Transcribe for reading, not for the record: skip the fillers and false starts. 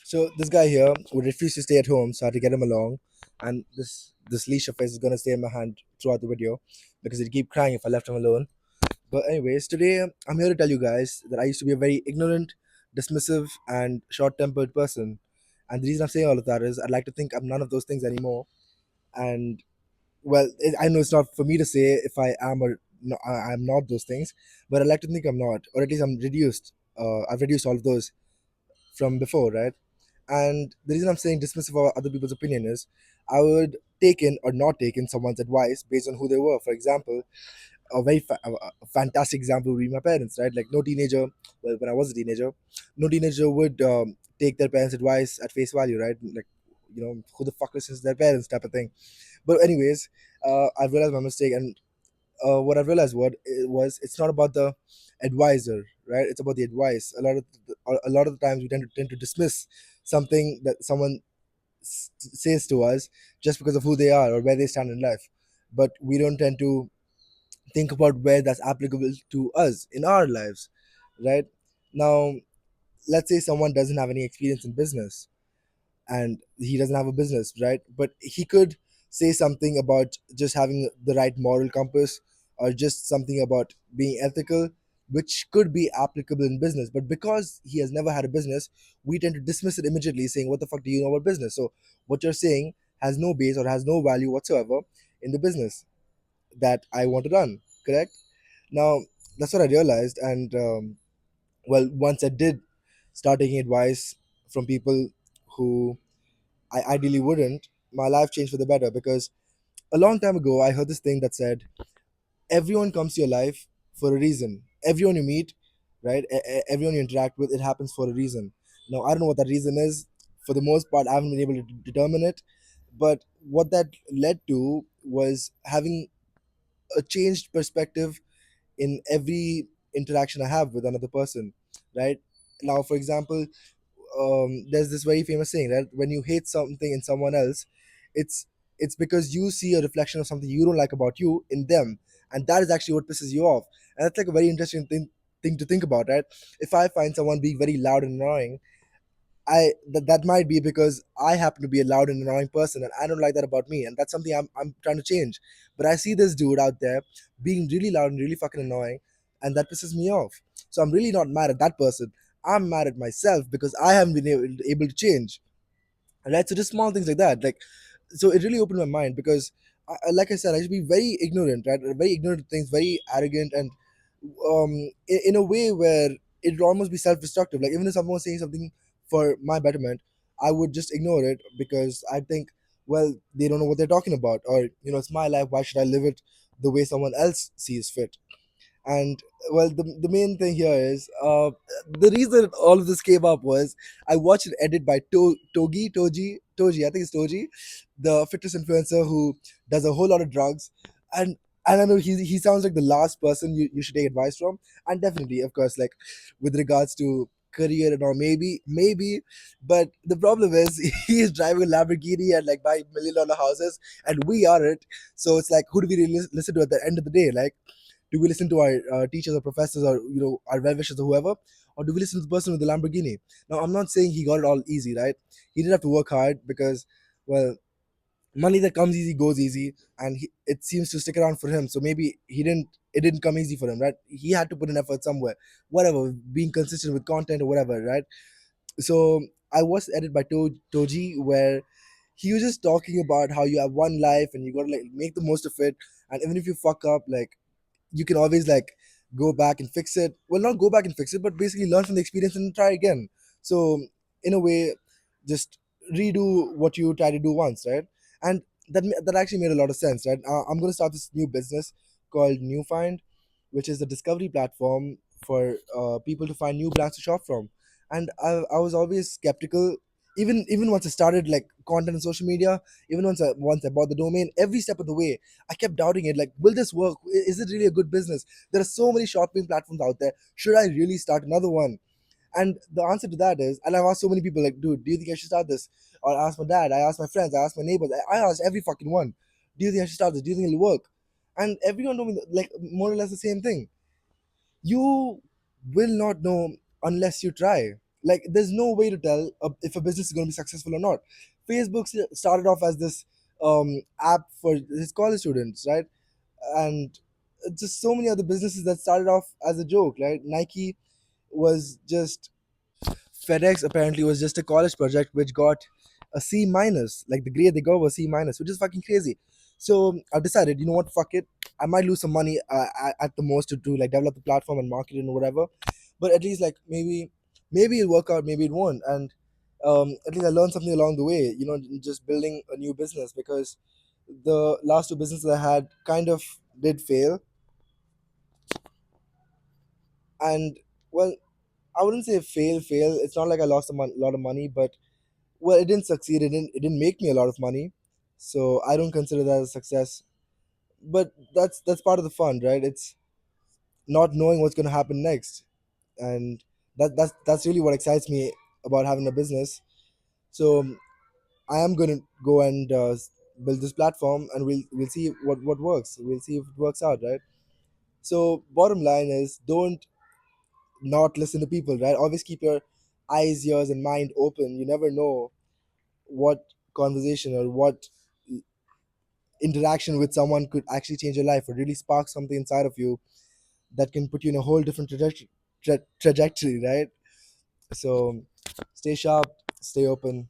So this guy here would refuse to stay at home, so I had to get him along. And this leash of his is gonna stay in my hand throughout the video because he'd keep crying if I left him alone. But anyways, today I'm here to tell you guys that I used to be a very ignorant, dismissive, and short-tempered person. And the reason I'm saying all of that is I'd like to think I'm none of those things anymore. And well, I know it's not for me to say if I am or no, I'm not those things, but I like to think I'm not, or at least I'm reduced. I've reduced all of those from before, right? And the reason I'm saying dismissive of other people's opinion is I would take in or not take in someone's advice based on who they were. For example, a fantastic example would be my parents, right? Like no teenager, well, when I was a teenager, no teenager would take their parents' advice at face value, right? Like, who the fuck listens to their parents type of thing. But anyways, I've realized my mistake, and what I realized what it was, it's not about the advisor, right? It's about the advice. A lot of the times we tend to dismiss something that someone says to us just because of who they are or where they stand in life, but we don't tend to think about where that's applicable to us in our lives, right? Now, let's say someone doesn't have any experience in business and he doesn't have a business, right? But he could say something about just having the right moral compass or just something about being ethical, which could be applicable in business. But because he has never had a business, we tend to dismiss it immediately, saying, "What the fuck do you know about business?" So, what you're saying has no base or has no value whatsoever in the business that I want to run, correct? Now, that's what I realized. And well, once I did start taking advice from people who I ideally wouldn't, my life changed for the better because a long time ago, I heard this thing that said, everyone comes to your life for a reason. Everyone you meet, right? Everyone you interact with, it happens for a reason. Now, I don't know what that reason is. For the most part, I haven't been able to determine it. But what that led to was having a changed perspective in every interaction I have with another person, right? Now, for example, there's this very famous saying that when you hate something in someone else, it's it's because you see a reflection of something you don't like about you in them, and that is actually what pisses you off. And that's like a very interesting thing to think about, right? If I find someone being very loud and annoying, that might be because I happen to be a loud and annoying person, and I don't like that about me, and that's something I'm trying to change. But I see this dude out there being really loud and really fucking annoying, and that pisses me off. So I'm really not mad at that person. I'm mad at myself because I haven't been able to change. Right? So just small things like that, like, so it really opened my mind because, like I said, I used to be very ignorant, right? Very ignorant of things, very arrogant, and in a way where it would almost be self-destructive. Like even if someone was saying something for my betterment, I would just ignore it because I think, well, they don't know what they're talking about, or it's my life. Why should I live it the way someone else sees fit? And well, the main thing here is the reason all of this came up was I watched an edit by Toji, I think it's Toji, the fitness influencer who does a whole lot of drugs. And I know he sounds like the last person you should take advice from. And definitely, of course, like with regards to career and all, maybe, but the problem is he is driving a Lamborghini and like buying $1 million houses, and we aren't. So it's like, who do we really listen to at the end of the day? Like, do we listen to our teachers or professors, or our well wishers or whoever, or do we listen to the person with the Lamborghini? Now, I'm not saying he got it all easy, right? He did have to work hard because, well, money that comes easy goes easy, and it seems to stick around for him. So maybe he didn't. It didn't come easy for him, right? He had to put in effort somewhere, whatever, being consistent with content or whatever, right? So I was edited by Toji, where he was just talking about how you have one life and you gotta like make the most of it, and even if you fuck up, like you can always like go back and fix it. Well, not go back and fix it, but basically learn from the experience and try again. So in a way, just redo what you try to do once, right? And that actually made a lot of sense, right? I'm going to start this new business called Newfind, which is a discovery platform for people to find new brands to shop from. And I was always skeptical, even once I started like content on social media, even once I bought the domain, every step of the way I kept doubting it. Like, will this work? Is it really a good business? There are so many shopping platforms out there. Should I really start another one? And the answer to that is, and I've asked so many people, like, dude, do you think I should start this? Or I asked my dad, I asked my friends, I asked my neighbors, I asked every fucking one, do you think I should start this? Do you think it'll work? And everyone told me like more or less the same thing. You will not know unless you try. Like there's no way to tell if a business is going to be successful or not. Facebook started off as this app for his college students, right? And just so many other businesses that started off as a joke, right? Nike was just FedEx apparently was just a college project which got a C minus. Like the grade they got was C minus, which is fucking crazy. So I've decided, you know what, fuck it. I might lose some money at the most to like develop the platform and market it and whatever, but at least like maybe it'll work out, maybe it won't, and at least I learned something along the way. You know, just building a new business, because the last two businesses I had kind of did fail, and well, I wouldn't say fail. It's not like I lost lot of money, but well, it didn't succeed. It didn't make me a lot of money, so I don't consider that a success. But that's part of the fun, right? It's not knowing what's going to happen next, and that's really what excites me about having a business. So I am going to go and build this platform, and we'll see what works. We'll see if it works out, right? So bottom line is, don't not listen to people, right? Always keep your eyes, ears, and mind open. You never know what conversation or what interaction with someone could actually change your life or really spark something inside of you that can put you in a whole different trajectory, right? So stay sharp, stay open,